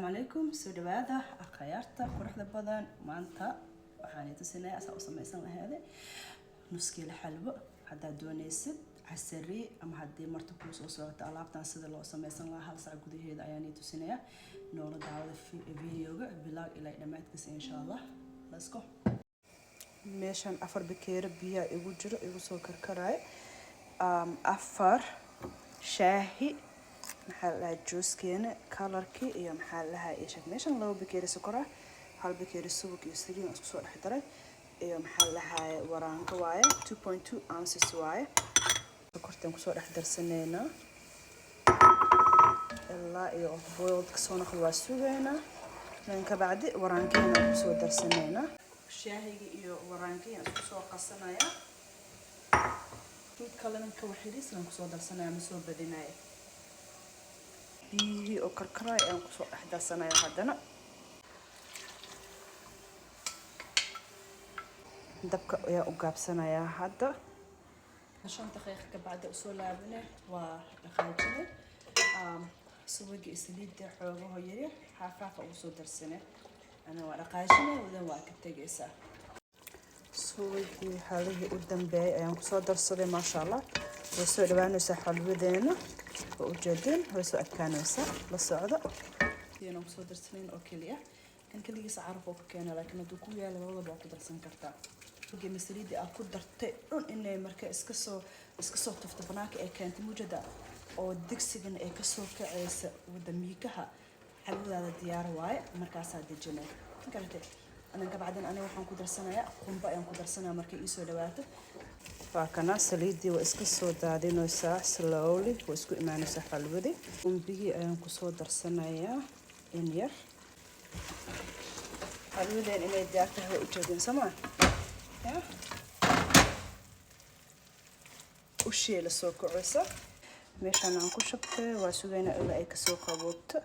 عليكم سو دبادة أخيارتا قرحة بدن مانتا waxaan tusinay asaa u samaysan lahayd nus kiilo xalwo hadaa doonaysid casari ama hadii marti ku soo socoto alaabtan sida loo samaysan lahaa hal saac gudaheeda ayaan tusinaya noola daawada videoga bilaag ilaa dhamaadkiisa insha Allah let's go meeshan afar bakeeri biyo igu jiro igu soo karkaray afar shaahi maxaa la juuskeena colorkii iyo maxaa la hayshay meeshan laba bakeeri sokora hal bakeeri subag iyo saliid isku soo dhaxdaray iyo maxaa la haay waraanka waaye 2.2 ounces waaye sokortan ku soo dhaxdarsanayna ilaa iyo boiled ka soo noqdo waa suugayna ka bacdi waraankeena ku soo darsanayna shaahiga iyo waraankeena isku soo qasanaya mid kalena ka waxidiisna ku soo darsanaya ma soo badinaya biyo oo karkaray aan ku soo dhaxdarsanaya hadana dabka ayaa u gaabsanaya hadda 5 daqiiqo ka bacdi soo laabane waa dhaqaajine suuga isliida xoogaha yar xafaafa u soo darsanay ana waa dhaqaajine wada waa ka tagaysaa suugi xalihii u dambeeyay ayaan ku soo darsaday ma sha Allah way soo dhawaanaysaa xalwadeena oo ujeedin way soo adkaanaysaa la socdo iyana ku soo darsanay oo kaliya kan kaligiisa caraf oo ka keenay laakiin haduu ku yaalo labadaba ku darsan kartaa suugi masaliidi aad ku dartay dhun inay marka iska soo tufto banaanka ay keentay mujada oo digsigan ay ka soo kacaysa wadamiikaha xalwadaada diyaar waaye markaas aad dejinay inkalate anan ka bacdan aniga waxaan ku darsanayaa qumba ayaan ku darsanaa markay ii soo dhawaato faakana saliidii waa iska soo daadinaysaa slowly waa isku imaanaysaa xalwadii qumbigii ayaan ku soo darsanayaa in yar xalwadeen inay diyaar tahay u jeedin samaa وشيل السوق عسى مشان نكون شبته وسوينا إلا أي كسوق قبوبته